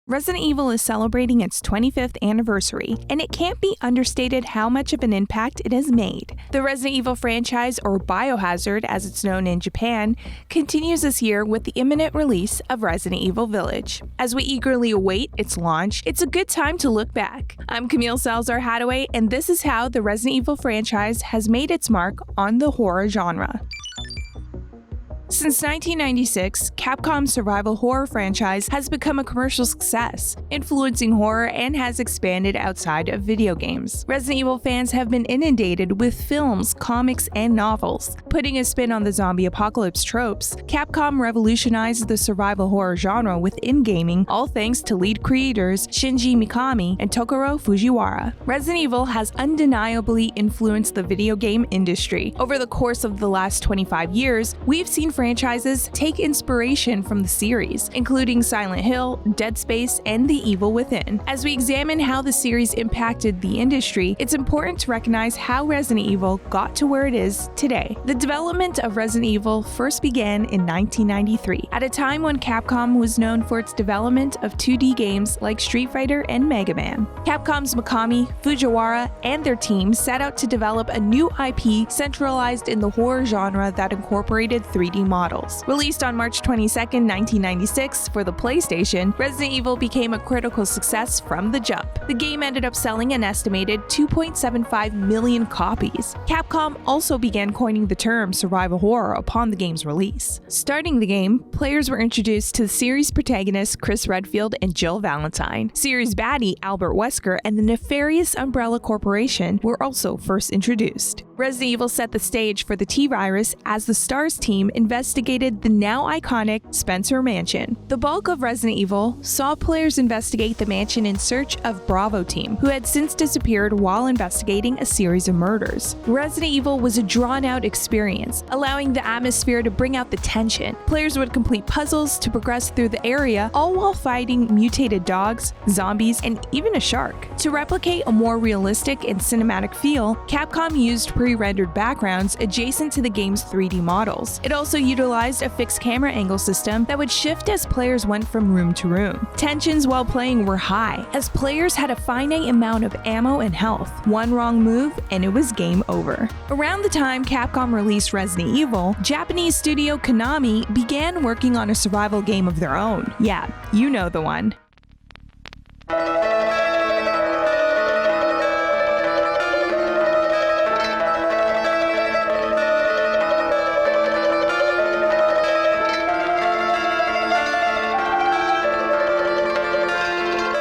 Resident Evil is celebrating its 25th anniversary, and it can't be understated how much of an impact it has made. The Resident Evil franchise, or Biohazard as it's known in Japan, continues this year with the imminent release of Resident Evil Village. As we eagerly await its launch, it's a good time to look back. I'm Camille Salazar-Hadaway, and this is how the Resident Evil franchise has made its mark on the horror genre. Since 1996, Capcom's survival horror franchise has become a commercial success, influencing horror and has expanded outside of video games. Resident Evil fans have been inundated with films, comics, and novels. Putting a spin on the zombie apocalypse tropes, Capcom revolutionized the survival horror genre within gaming, all thanks to lead creators Shinji Mikami and Tokuro Fujiwara. Resident Evil has undeniably influenced the video game industry. Over the course of the last 25 years, we've seen franchises take inspiration from the series, including Silent Hill, Dead Space, and The Evil Within. As we examine how the series impacted the industry, it's important to recognize how Resident Evil got to where it is today. The development of Resident Evil first began in 1993, at a time when Capcom was known for its development of 2D games like Street Fighter and Mega Man. Capcom's Mikami, Fujiwara, and their team set out to develop a new IP centralized in the horror genre that incorporated 3D models. Released on March 22, 1996 for the PlayStation, Resident Evil became a critical success from the jump. The game ended up selling an estimated 2.75 million copies. Capcom also began coining the term survival horror upon the game's release. Starting the game, players were introduced to the series protagonists Chris Redfield and Jill Valentine. Series baddie Albert Wesker and the nefarious Umbrella Corporation were also first introduced. Resident Evil set the stage for the T-Virus as the STARS team investigated the now iconic Spencer Mansion. The bulk of Resident Evil saw players investigate the mansion in search of Bravo Team, who had since disappeared while investigating a series of murders. Resident Evil was a drawn-out experience, allowing the atmosphere to bring out the tension. Players would complete puzzles to progress through the area, all while fighting mutated dogs, zombies, and even a shark. To replicate a more realistic and cinematic feel, Capcom used pre-rendered backgrounds adjacent to the game's 3D models. It also utilized a fixed camera angle system that would shift as players went from room to room. Tensions while playing were high, as players had a finite amount of ammo and health. One wrong move and it was game over. Around the time Capcom released Resident Evil, Japanese studio KONAMI began working on a survival game of their own. Yeah, you know the one.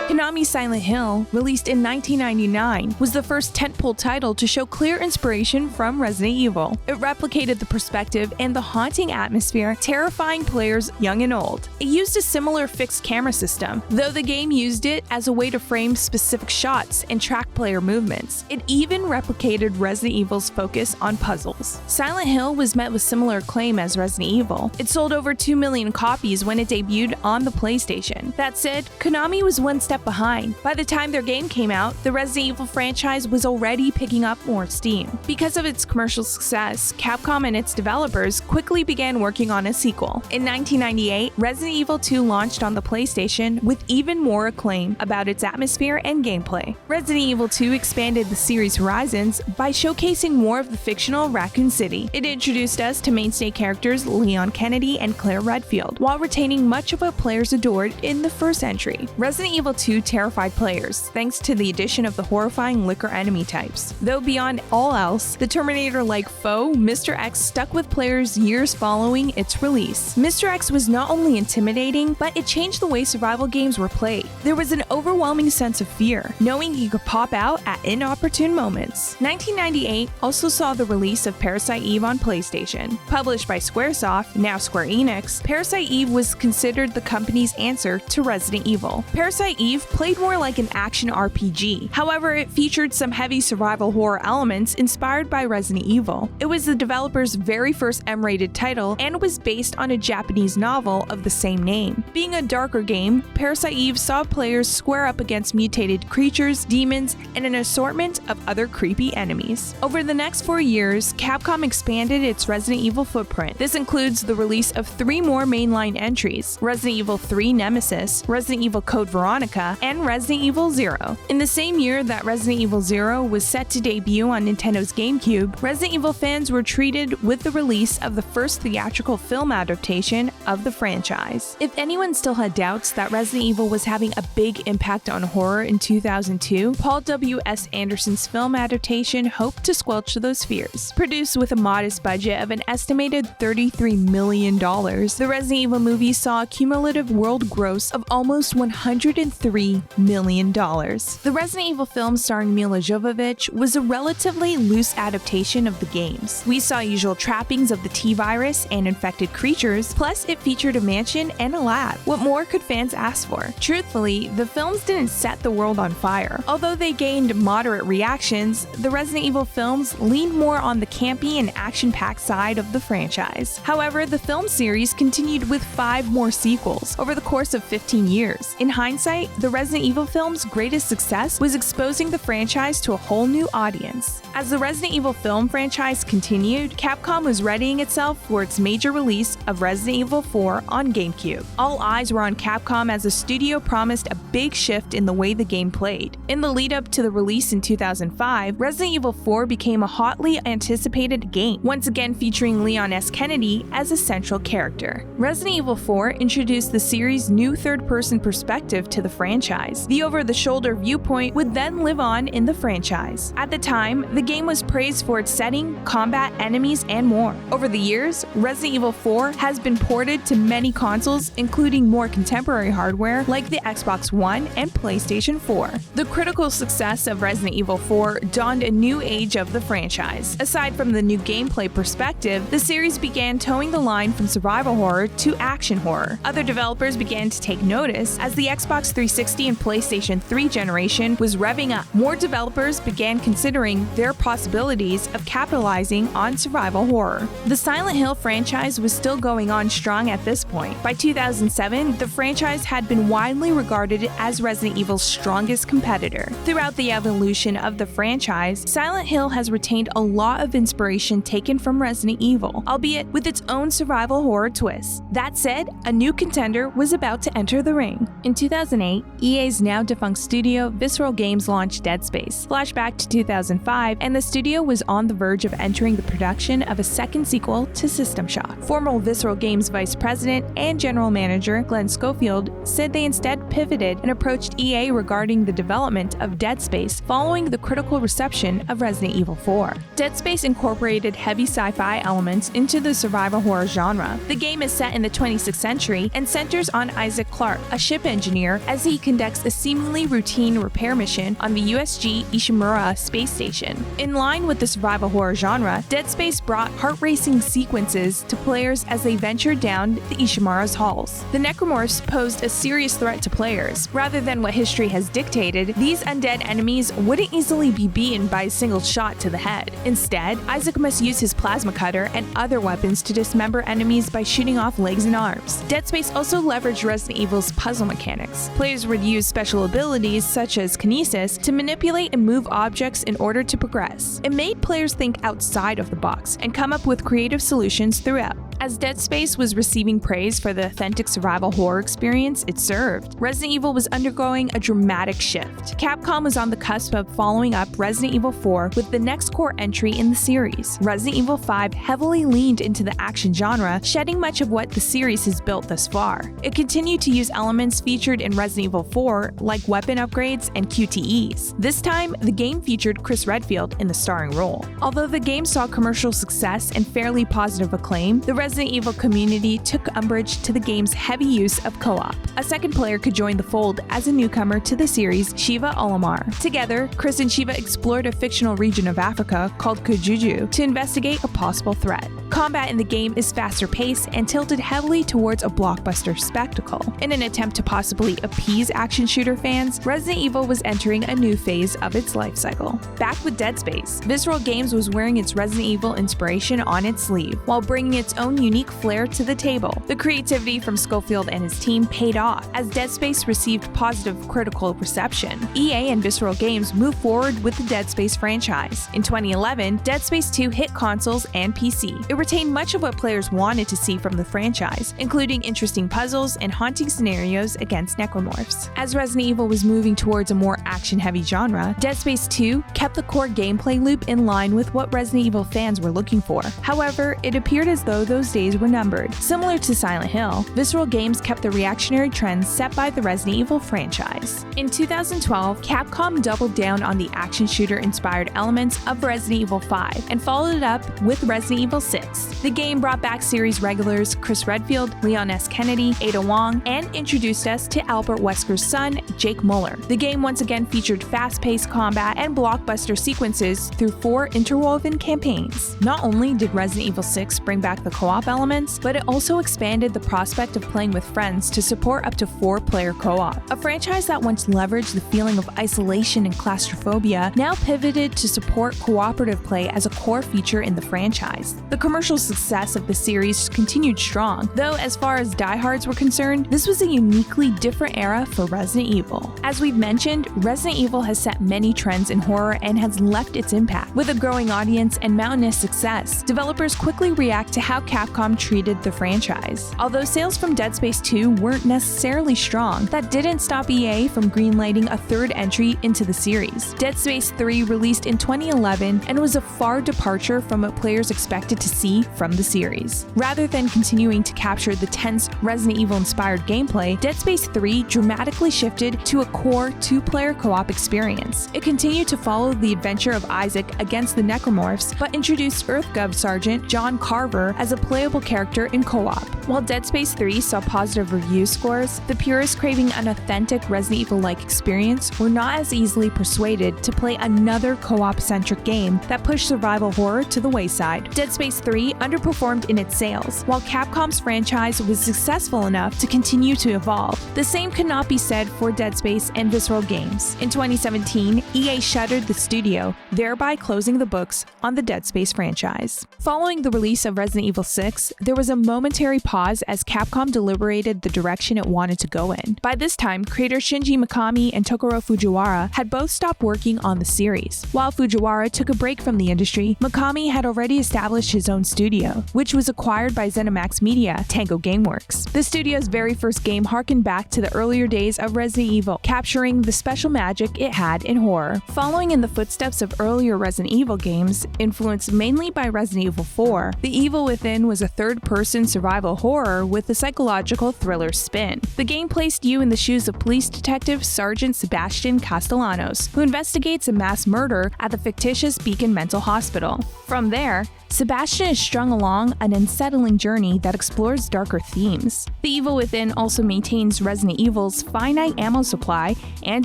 Konami's Silent Hill, released in 1999, was the first tentpole title to show clear inspiration from Resident Evil. It replicated the perspective and the haunting atmosphere, terrifying players young and old. It used a similar fixed camera system, though the game used it as a way to frame specific shots and track player movements. It even replicated Resident Evil's focus on puzzles. Silent Hill was met with similar acclaim as Resident Evil. It sold over 2 million copies when it debuted on the PlayStation. That said, Konami was one step behind. By the time their game came out, the Resident Evil franchise was already picking up more steam. Because of its commercial success, Capcom and its developers quickly began working on a sequel. In 1998, Resident Evil 2 launched on the PlayStation with even more acclaim about its atmosphere and gameplay. Resident Evil 2 expanded the series' horizons by showcasing more of the fictional Raccoon City. It introduced us to mainstay characters Leon Kennedy and Claire Redfield, while retaining much of what players adored in the first entry. Resident Evil 2 terrified players, thanks to the addition of the horrifying liquor enemy types. Though beyond all else, the Terminator-like foe, Mr. X, stuck with players years following its release. Mr. X was not only intimidating, but it changed the way survival games were played. There was an overwhelming sense of fear, knowing he could pop out at inopportune moments. 1998 also saw the release of Parasite Eve on PlayStation. Published by Squaresoft, now Square Enix, Parasite Eve was considered the company's answer to Resident Evil. Parasite Eve played more like an action RPG. However, it featured some heavy survival horror elements inspired by Resident Evil. It was the developer's very first M-rated title and was based on a Japanese novel of the same name. Being a darker game, Parasite Eve saw players square up against mutated creatures, demons, and an assortment of other creepy enemies. Over the next 4 years, Capcom expanded its Resident Evil footprint. This includes the release of 3 more mainline entries: Resident Evil 3 Nemesis, Resident Evil Code Veronica, and Resident Evil 0. In the same year that Resident Evil 0 was set to debut on Nintendo's GameCube, Resident Evil fans were treated with the release of the first theatrical film adaptation of the franchise. If anyone still had doubts that Resident Evil was having a big impact on horror in 2002, Paul W.S. Anderson's film adaptation hoped to squelch those fears. Produced with a modest budget of an estimated $33 million, the Resident Evil movie saw a cumulative world gross of almost $103 million. The Resident Evil film starring Milla Jovovich was a relatively loose adaptation of the games. We saw usual trappings of the T-virus and infected creatures, plus it featured a mansion and a lab. What more could fans ask for? Truthfully, the films didn't set the world on fire. Although they gained moderate reactions, the Resident Evil films leaned more on the campy and action-packed side of the franchise. However, the film series continued with 5 more sequels over the course of 15 years. In hindsight, the Resident Evil film's greatest success was exposing the franchise to a whole new audience. As the Resident Evil film franchise continued, Capcom was readying itself for its major release of Resident Evil 4 on GameCube. All eyes were on Capcom as the studio promised a big shift in the way the game played. In the lead-up to the release in 2005, Resident Evil 4 became a hotly anticipated game, once again featuring Leon S. Kennedy as a central character. Resident Evil 4 introduced the series' new third-person perspective to the franchise. The over-the-shoulder viewpoint would then live on in the franchise. At the time, the game was praised for its setting, combat, enemies, and more. Over the years, Resident Evil 4 has been ported to many consoles, including more contemporary hardware like the Xbox One and PlayStation 4. The critical success of Resident Evil 4 dawned a new age of the franchise. Aside from the new gameplay perspective, the series began towing the line from survival horror to action horror. Other developers began to take notice as the Xbox 360 and PlayStation 3 generation was revving up. More developers began considering their possibilities of capitalizing on survival horror. The Silent Hill franchise was still going on strong at this point. By 2007, the franchise had been widely regarded as Resident Evil's strongest competitor. Throughout the evolution of the franchise, Silent Hill has retained a lot of inspiration taken from Resident Evil, albeit with its own survival horror twist. That said, a new contender was about to enter the ring. In 2008, EA's now defunct studio Visceral Games launched Dead Space. Flashback to 2005, and the studio was on the verge of entering the production of a second sequel to System Shock. Former Visceral Games vice president and general manager Glenn Schofield said they instead pivoted and approached EA regarding the development of Dead Space following the critical reception of Resident Evil 4. Dead Space incorporated heavy sci-fi elements into the survival horror genre. The game is set in the 26th century and centers on Isaac Clarke, a ship engineer, as he conducts a seemingly routine repair mission on the USG Ishimura space station. In line with the survival horror genre, Dead Space brought heart-racing sequences to players as they ventured down the Ishimura's halls. The necromorphs posed a serious threat to players. Rather than what history has dictated, these undead enemies wouldn't easily be beaten by a single shot to the head. Instead, Isaac must use his plasma cutter and other weapons to dismember enemies by shooting off legs and arms. Dead Space also leveraged Resident Evil's puzzle mechanics. Players would use special abilities such as kinesis to manipulate and move objects in order to progress. It made players think outside of the box and come up with creative solutions throughout. As Dead Space was receiving praise for the authentic survival horror experience it served, Resident Evil was undergoing a dramatic shift. Capcom was on the cusp of following up Resident Evil 4 with the next core entry in the series. Resident Evil 5 heavily leaned into the action genre, shedding much of what the series has built thus far. It continued to use elements featured in Resident Evil 4, like weapon upgrades and QTEs. This time, the game featured Chris Redfield in the starring role. Although the game saw commercial success and fairly positive acclaim, the Resident Evil community took umbrage to the game's heavy use of co-op. A second player could join the fold as a newcomer to the series, Shiva Olimar. Together, Chris and Shiva explored a fictional region of Africa called Kujuju to investigate a possible threat. Combat in the game is faster paced and tilted heavily towards a blockbuster spectacle. In an attempt to possibly appease action shooter fans, Resident Evil was entering a new phase of its life cycle. Back with Dead Space, Visceral Games was wearing its Resident Evil inspiration on its sleeve, while bringing its own unique flair to the table. The creativity from Schofield and his team paid off, as Dead Space received positive critical reception. EA and Visceral Games moved forward with the Dead Space franchise. In 2011, Dead Space 2 hit consoles and PC. It retained much of what players wanted to see from the franchise, including interesting puzzles and haunting scenarios against necromorphs. As Resident Evil was moving towards a more action-heavy genre, Dead Space 2 kept the core gameplay loop in line with what Resident Evil fans were looking for. However, it appeared as though those days were numbered. Similar to Silent Hill, Visceral Games kept the reactionary trends set by the Resident Evil franchise. In 2012, Capcom doubled down on the action shooter-inspired elements of Resident Evil 5 and followed it up with Resident Evil 6. The game brought back series regulars Chris Redfield, Leon S. Kennedy, Ada Wong, and introduced us to Albert Wesker's son, Jake Muller. The game once again featured fast-paced combat and blockbuster sequences through 4 interwoven campaigns. Not only did Resident Evil 6 bring back the co-op elements, but it also expanded the prospect of playing with friends to support up to 4-player co-op. A franchise that once leveraged the feeling of isolation and claustrophobia now pivoted to support cooperative play as a core feature in the franchise. The commercial success of the series continued strong, though as far as diehards were concerned, this was a uniquely different era for Resident Evil. As we've mentioned, Resident Evil has set many trends in horror and has left its impact. With a growing audience and mountainous success, developers quickly react to how Capcom treated the franchise. Although sales from Dead Space 2 weren't necessarily strong, that didn't stop EA from greenlighting a third entry into the series. Dead Space 3 released in 2011 and was a far departure from what players expected to see from the series. Rather than continuing to capture the tense Resident Evil-inspired gameplay, Dead Space 3 dramatically shifted to a core 2-player co-op experience. It continued to follow the adventure of Isaac against the necromorphs, but introduced EarthGov Sergeant John Carver as a playable character in co-op. While Dead Space 3 saw positive review scores, the purists craving an authentic Resident Evil-like experience were not as easily persuaded to play another co-op-centric game that pushed survival horror to the wayside. Dead Space 3 underperformed in its sales, while Capcom's franchise was successful enough to continue to evolve. The same could not be said for Dead Space and Visceral Games. In 2017, EA shuttered the studio, thereby closing the books on the Dead Space franchise. Following the release of Resident Evil 6, there was a momentary pause as Capcom deliberated the direction it wanted to go in. By this time, creators Shinji Mikami and Tokuro Fujiwara had both stopped working on the series. While Fujiwara took a break from the industry, Mikami had already established his own studio, which was acquired by ZeniMax Media, Tango Gameworks. The studio's very first game harkened back to the earlier days of Resident Evil, capturing the special magic it had in horror. Following in the footsteps of earlier Resident Evil games, influenced mainly by Resident Evil 4, The Evil Within was a third-person survival horror with a psychological thriller spin. The game placed you in the shoes of police detective Sergeant Sebastian Castellanos, who investigates a mass murder at the fictitious Beacon Mental Hospital. From there, Sebastian is strung along an unsettling journey that explores darker themes. The Evil Within also maintains Resident Evil's finite ammo supply and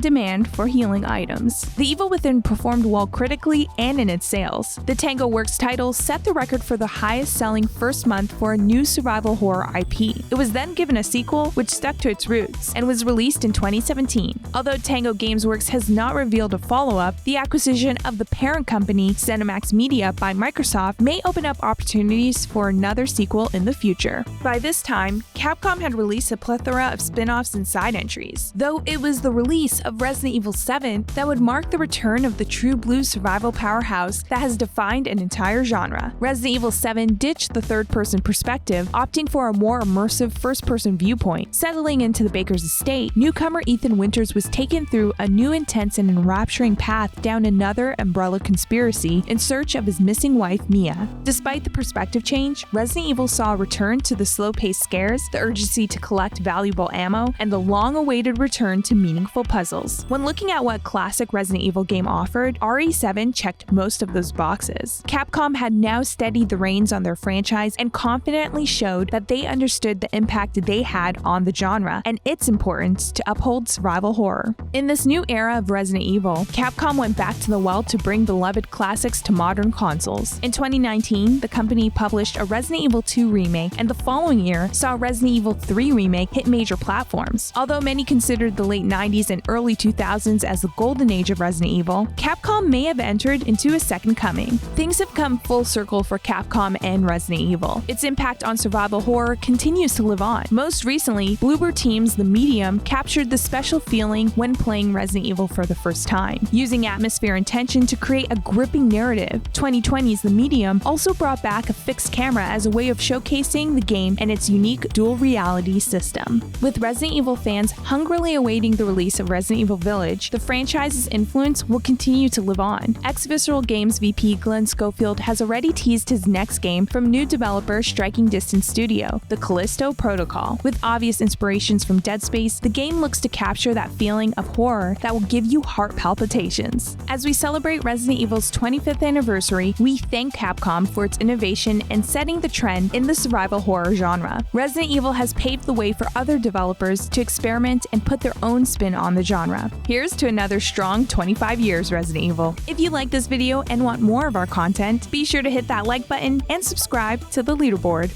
demand for healing items. The Evil Within performed well critically and in its sales. The Tango Works title set the record for the highest-selling first month for a new survival horror IP. It was then given a sequel, which stuck to its roots, and was released in 2017. Although Tango Gameworks has not revealed a follow-up, the acquisition of the parent company, ZeniMax Media, by Microsoft may open up opportunities for another sequel in the future. By this time, Capcom had released a plethora of spin-offs and side entries, though it was the release of Resident Evil 7 that would mark the return of the true blue survival powerhouse that has defined an entire genre. Resident Evil 7 ditched the third-person perspective, opting for a more immersive first-person viewpoint. Settling into the Baker's estate, newcomer Ethan Winters was taken through a new intense and enrapturing path down another Umbrella conspiracy in search of his missing wife Mia. genre. Despite the perspective change, Resident Evil saw a return to the slow-paced scares, the urgency to collect valuable ammo, and the long-awaited return to meaningful puzzles. When looking at what classic Resident Evil game offered, RE7 checked most of those boxes. Capcom had now steadied the reins on their franchise and confidently showed that they understood the impact they had on the genre and its importance to uphold survival horror. In this new era of Resident Evil, Capcom went back to the well to bring beloved classics to modern consoles. In 2019, the company published a Resident Evil 2 remake, and the following year saw Resident Evil 3 remake hit major platforms. Although many considered the late 90s and early 2000s as the golden age of Resident Evil, Capcom may have entered into a second coming. Things have come full circle for Capcom and Resident Evil. Its impact on survival horror continues to live on. Most recently, Bloober Team's The Medium captured the special feeling when playing Resident Evil for the first time, using atmosphere and tension to create a gripping narrative. 2020's The Medium also brought back a fixed camera as a way of showcasing the game and its unique dual reality system. With Resident Evil fans hungrily awaiting the release of Resident Evil Village, the franchise's influence will continue to live on. Ex-Visceral Games VP Glenn Schofield has already teased his next game from new developer Striking Distance Studio, the Callisto Protocol. With obvious inspirations from Dead Space, the game looks to capture that feeling of horror that will give you heart palpitations. As we celebrate Resident Evil's 25th anniversary, we thank Capcom for its innovation and setting the trend in the survival horror genre. Resident Evil has paved the way for other developers to experiment and put their own spin on the genre. Here's to another strong 25 years, Resident Evil. If you like this video and want more of our content, be sure to hit that like button and subscribe to The Leaderboard.